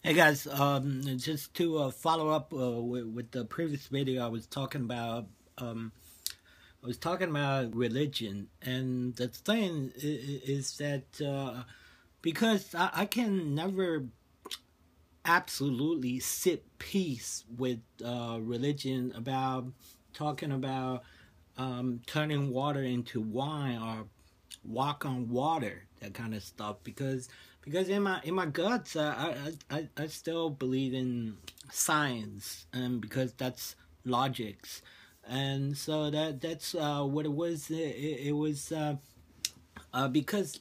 Hey guys, just to follow up with the previous video, um, I was talking about religion, and the thing is that because I can never absolutely sit peace with religion about talking about turning water into wine or walk on water, that kind of stuff, because in my guts I still believe in science, and because that's logics. And so that's what it was. It was because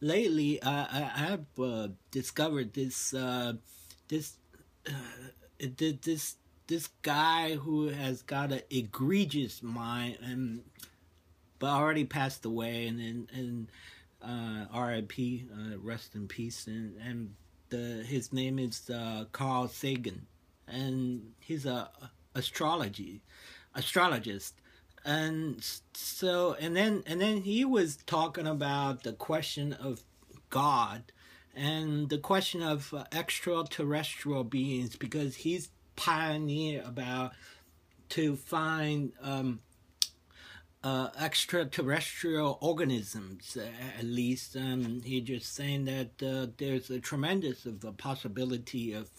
lately I have discovered this uh, this this guy who has got an egregious mind, and but already passed away, and R.I.P. Rest in peace. And his name is Carl Sagan, and he's a astrology astrologist. And so and then he was talking about the question of God and the question of extraterrestrial beings, because he's pioneer about to find extraterrestrial organisms, at least. He just saying that there's a tremendous of a possibility of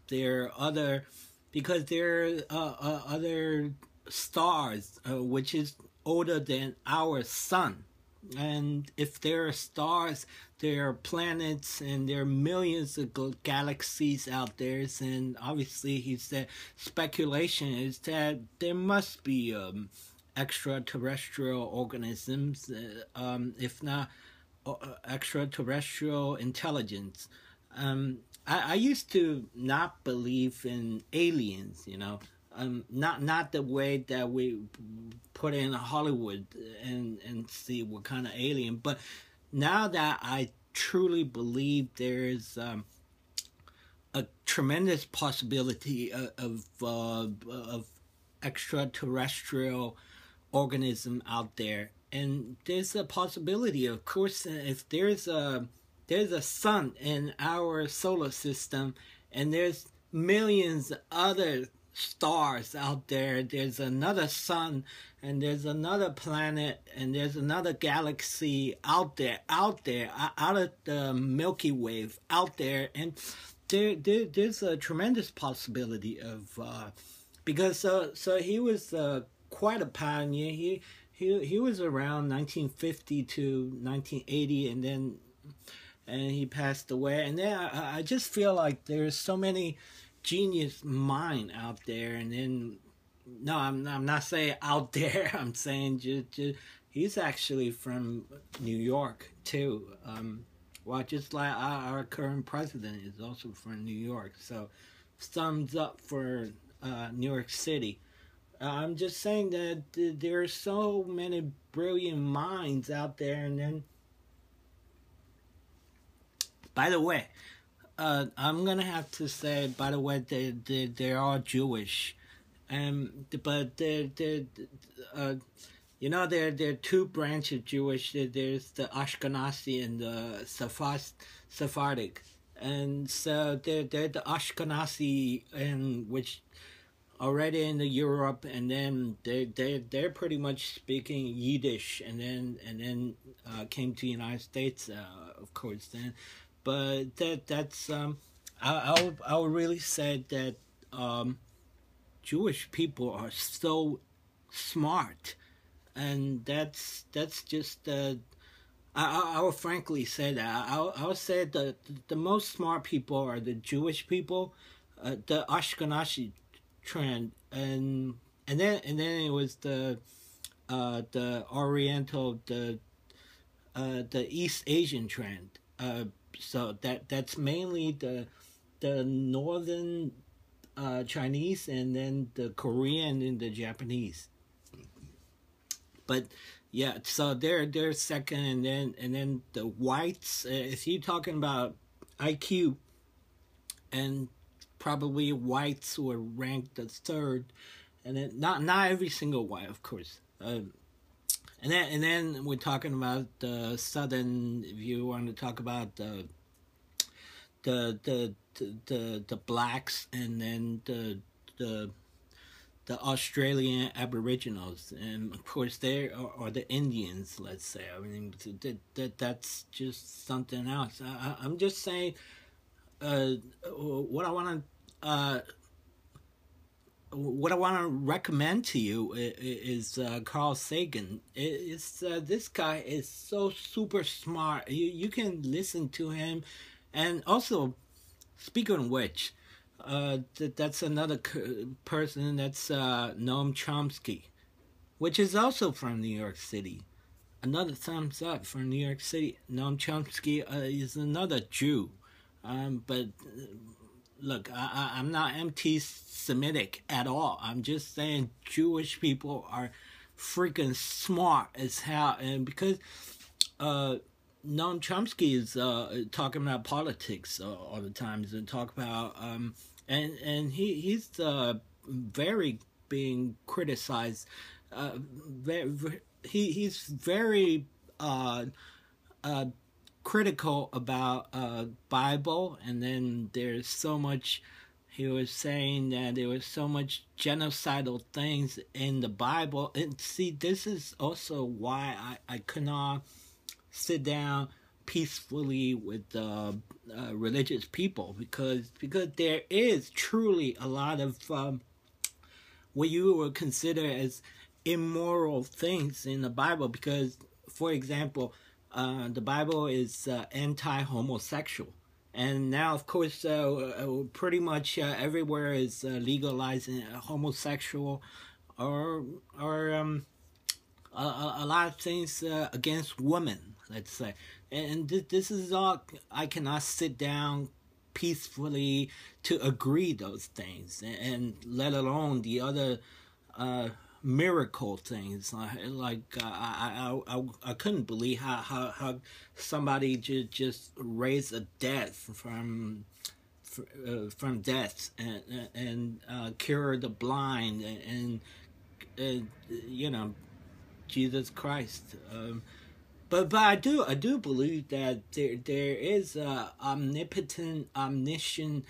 there other, because there are other stars which is older than our sun. And if there are stars, there are planets, and there are millions of galaxies out there. And obviously, he said speculation is that there must be extraterrestrial organisms, if not extraterrestrial intelligence. I used to not believe in aliens, not the way that we put in Hollywood and see what kind of alien, but now that I truly believe there is a tremendous possibility of extraterrestrial organism out there. And there's a possibility, of course, if there's a sun in our solar system, and there's millions of other stars out there. There's another sun, and there's another planet, and there's another galaxy out there, out of the Milky Way, out there. And there's a tremendous possibility of because so he was quite a pioneer. He was around 1950 to 1980, and he passed away. And then I just feel like there's so many genius mind out there. And then no, I'm not saying out there. I'm saying just he's actually from New York too. Well, just like our current president is also from New York. So thumbs up for New York City. I'm just saying that there are so many brilliant minds out there. And then, by the way, I'm gonna have to say, by the way, they're all Jewish, but uh, there are two branches of Jewish. There's the Ashkenazi and the Sephardic, and so they're the Ashkenazi, and which already in the Europe, and then they're pretty much speaking Yiddish, and then came to the United States, of course. Then, but that's I would really say that Jewish people are so smart, and that's just I will frankly say that I'll say that the most smart people are the Jewish people, the Ashkenazi trend, and then it was the Oriental, the East Asian trend. So that's mainly the northern Chinese, and then the Korean and the Japanese. But yeah, so they're second, and then the whites. If you're talking about IQ, and probably whites were ranked the third, and then not every single white, of course. And then we're talking about the southern. If you want to talk about the blacks, and then the the Australian Aboriginals, and of course they are the Indians. Let's say, I mean, that's just something else. I'm just saying, what I want to. What I want to recommend to you is Carl Sagan. This guy is so super smart. You can listen to him, and also, speaking of which, that's another person. That's Noam Chomsky, which is also from New York City. Another thumbs up from New York City. Noam Chomsky is another Jew, but look, I'm not anti-Semitic at all. I'm just saying Jewish people are freaking smart as hell, and because Noam Chomsky is talking about politics all the time, and talk about and he's very being criticized. He's very critical about Bible, and then there's so much. He was saying that there was so much genocidal things in the Bible, and see, this is also why I could not sit down peacefully with religious people, because there is truly a lot of what you would consider as immoral things in the Bible. Because, for example, the Bible is anti-homosexual, and now, of course, pretty much everywhere is legalizing homosexual, or a lot of things against women, let's say. And this is all. I cannot sit down peacefully to agree those things, and let alone the other miracle things. I couldn't believe how somebody just raised a death from death, and cure the blind, and you know, Jesus Christ. But I do believe that there is a omnipotent, omniscient,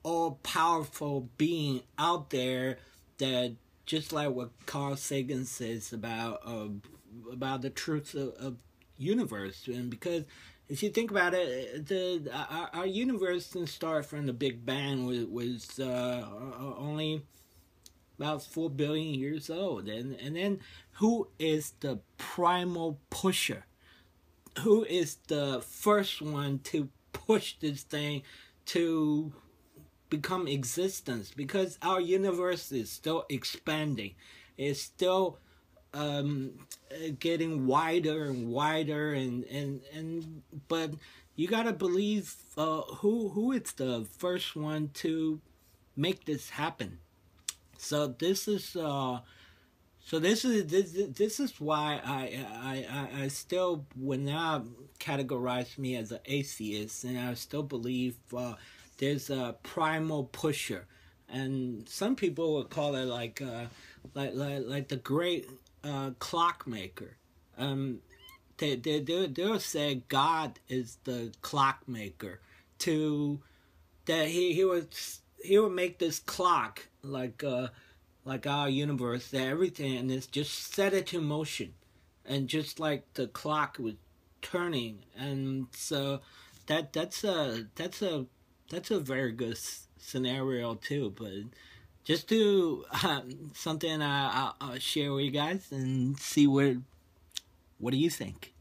all powerful being out there, that, just like what Carl Sagan says about the truth of universe. And because if you think about it, our universe didn't start from the Big Bang. Was only about 4 billion years old, and then who is the primal pusher? Who is the first one to push this thing to become existence? Because our universe is still expanding. It's still getting wider and wider, and but you gotta believe who is the first one to make this happen. So this is why I still would not categorize me as an atheist, and I still believe there's a primal pusher, and some people would call it like the great clockmaker. They'll say God is the clockmaker, to that he would make this clock like our universe, that everything, and it's just set it to motion, and just like the clock was turning. And so that's a very good scenario too. But just do something I'll share with you guys, and see what do you think.